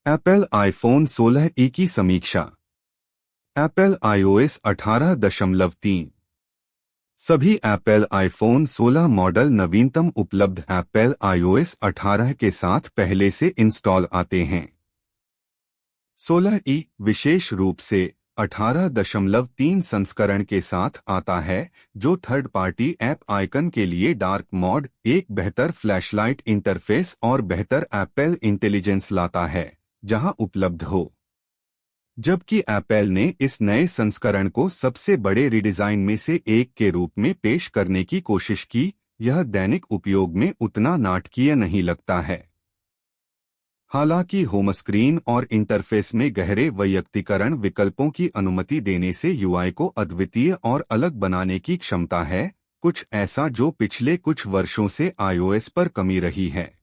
Apple iPhone 16 की समीक्षा। Apple iOS 18.3। सभी एप्पल आईफोन 16 मॉडल नवीनतम उपलब्ध एप्पल iOS 18 के साथ पहले से इंस्टॉल आते हैं। 16 विशेष रूप से 18.3 संस्करण के साथ आता है, जो थर्ड पार्टी ऐप आइकन के लिए डार्क मोड, एक बेहतर फ्लैशलाइट इंटरफेस और बेहतर एप्पल इंटेलिजेंस लाता है जहां उपलब्ध हो। जबकि एप्पल ने इस नए संस्करण को सबसे बड़े रिडिजाइन में से एक के रूप में पेश करने की कोशिश की, यह दैनिक उपयोग में उतना नाटकीय नहीं लगता है। हालांकि होम स्क्रीन और इंटरफेस में गहरे वैयक्तिकरण विकल्पों की अनुमति देने से यूआई को अद्वितीय और अलग बनाने की क्षमता है, कुछ ऐसा जो पिछले कुछ वर्षों से iOS पर कमी रही है।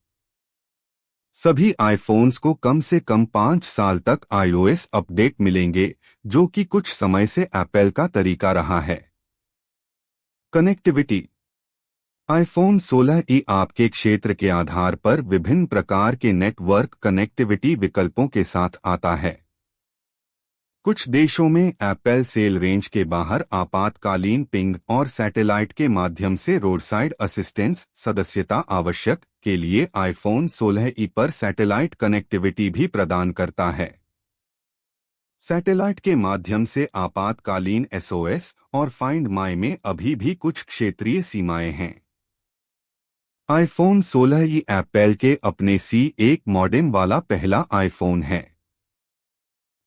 सभी आईफोन्स को कम से कम 5 साल तक iOS अपडेट मिलेंगे, जो कि कुछ समय से एप्पल का तरीका रहा है। कनेक्टिविटी। आईफोन 16 आपके क्षेत्र के आधार पर विभिन्न प्रकार के नेटवर्क कनेक्टिविटी विकल्पों के साथ आता है। कुछ देशों में एप्पल सेल रेंज के बाहर आपातकालीन पिंग और सैटेलाइट के माध्यम से रोडसाइड असिस्टेंस सदस्यता आवश्यक के लिए आईफोन 16 पर सैटेलाइट कनेक्टिविटी भी प्रदान करता है। सैटेलाइट के माध्यम से आपातकालीन SOS और फाइंड माई में अभी भी कुछ क्षेत्रीय सीमाएं हैं। आईफोन 16 एप्पल के अपने C1 मॉडेम वाला पहला आईफोन है।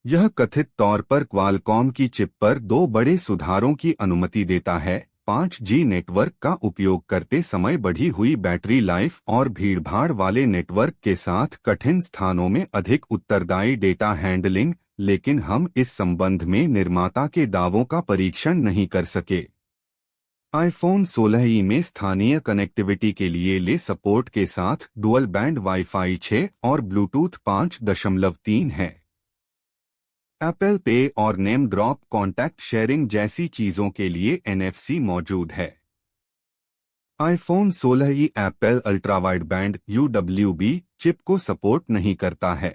यह कथित तौर पर क्वालकॉम की चिप पर 2 बड़े सुधारों की अनुमति देता है, 5G नेटवर्क का उपयोग करते समय बढ़ी हुई बैटरी लाइफ और भीड़भाड़ वाले नेटवर्क के साथ कठिन स्थानों में अधिक उत्तरदायी डेटा हैंडलिंग, लेकिन हम इस संबंध में निर्माता के दावों का परीक्षण नहीं कर सके। आईफोन 16 में स्थानीय कनेक्टिविटी के लिए ले सपोर्ट के साथ डुअल बैंड वाईफाई 6 और ब्लूटूथ 5.3 है। एप्पल पे और नेम ड्रॉप कॉन्टैक्ट शेयरिंग जैसी चीजों के लिए NFC मौजूद है। IPhone 16 Apple ultrawide band UWB chip को सपोर्ट नहीं करता है।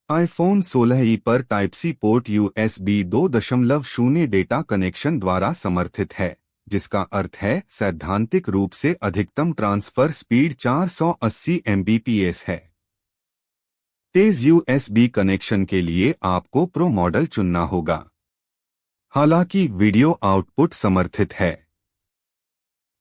आईफोन 16 पर type C port USB 2.0 data connection द्वारा समर्थित है, जिसका अर्थ है सैद्धांतिक रूप से अधिकतम ट्रांसफर स्पीड 480 Mbps है। तेज USB कनेक्शन के लिए आपको प्रो मॉडल चुनना होगा। हालांकि वीडियो आउटपुट समर्थित है।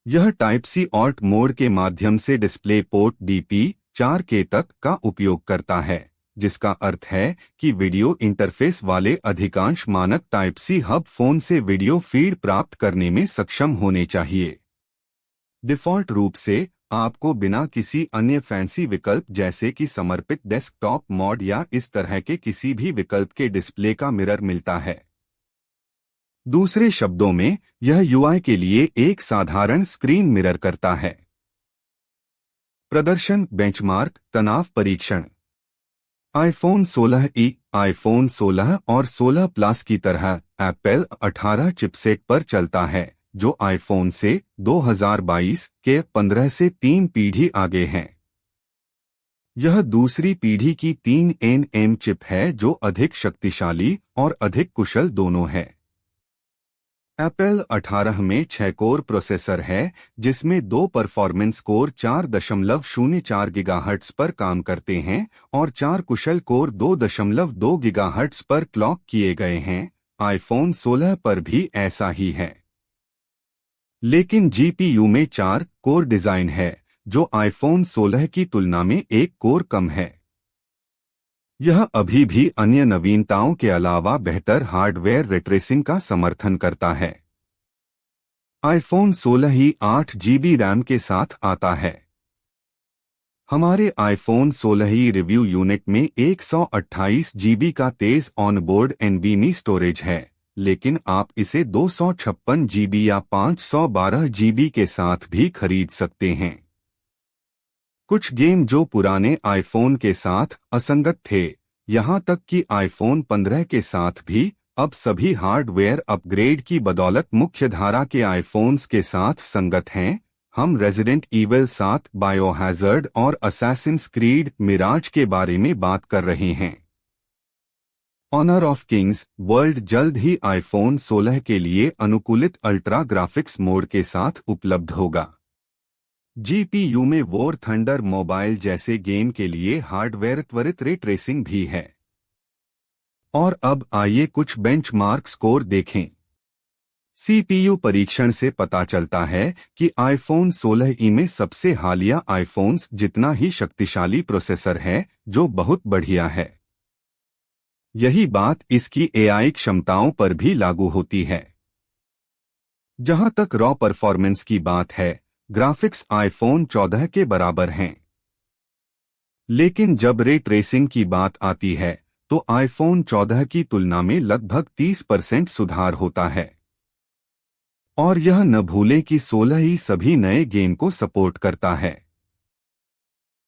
यह टाइप C ऑल्ट मोड के माध्यम से डिस्प्ले पोर्ट DP4K तक का उपयोग करता है, जिसका अर्थ है कि वीडियो इंटरफेस वाले अधिकांश मानक टाइप C हब फोन से वीडियो फीड प्राप्त करने में सक्षम होने चाहिए। डिफ़ॉल्ट रूप से आपको बिना किसी अन्य फैंसी विकल्प जैसे कि समर्पित डेस्कटॉप मोड या इस तरह के किसी भी विकल्प के डिस्प्ले का मिरर मिलता है। दूसरे शब्दों में, यह यूआई के लिए एक साधारण स्क्रीन मिरर करता है। प्रदर्शन बेंचमार्क तनाव परीक्षण। आईफोन 16 आईफोन 16 और 16 प्लस की तरह एप्पल 18 चिपसेट पर चलता है, जो आईफोन से 2022 के 15 से 3 पीढ़ी आगे हैं। यह दूसरी पीढ़ी की 3nm चिप है, जो अधिक शक्तिशाली और अधिक कुशल दोनों है। एप्पल 18 में 6 कोर प्रोसेसर है, जिसमें 2 परफॉर्मेंस कोर 4.04 गीगाहर्ट्ज पर काम करते हैं और 4 कुशल कोर 2.2 गीगाहर्ट्ज पर क्लॉक किए गए हैं। आईफोन 16 पर भी ऐसा ही है, लेकिन GPU में 4 कोर डिजाइन है, जो आईफोन 16 की तुलना में 1 कोर कम है। यह अभी भी अन्य नवीनताओं के अलावा बेहतर हार्डवेयर रेट्रेसिंग का समर्थन करता है। आईफोन 16 8 GB रैम के साथ आता है। हमारे आईफोन 16 रिव्यू यूनिट में 128 GB का तेज ऑनबोर्ड NVMe स्टोरेज है, लेकिन आप इसे 256 GB या 512 GB के साथ भी खरीद सकते हैं। कुछ गेम जो पुराने आईफोन के साथ असंगत थे, यहां तक कि आईफोन 15 के साथ भी, अब सभी हार्डवेयर अपग्रेड की बदौलत मुख्यधारा के आईफोन्स के साथ संगत हैं। हम रेजिडेंट ईविल 7, बायोहैजर्ड और असैसिन्स क्रीड मिराज के बारे में बात कर रहे हैं। ऑनर ऑफ किंग्स वर्ल्ड जल्द ही आईफोन 16 के लिए अनुकूलित अल्ट्रा ग्राफिक्स मोड के साथ उपलब्ध होगा। जीपीयू में वॉर थंडर मोबाइल जैसे गेम के लिए हार्डवेयर त्वरित रे ट्रेसिंग भी है। और अब आइए कुछ बेंचमार्क स्कोर देखें। सीपीयू परीक्षण से पता चलता है कि आईफोन 16 में सबसे हालिया आईफोन्स जितना ही शक्तिशाली प्रोसेसर है, जो बहुत बढ़िया है। यही बात इसकी एआई क्षमताओं पर भी लागू होती है। जहां तक रॉ परफॉर्मेंस की बात है, ग्राफिक्स आईफोन 14 के बराबर हैं। लेकिन जब रे ट्रेसिंग की बात आती है, तो आईफोन 14 की तुलना में लगभग 30% सुधार होता है। और यह न भूलें कि 16 ही सभी नए गेम को सपोर्ट करता है।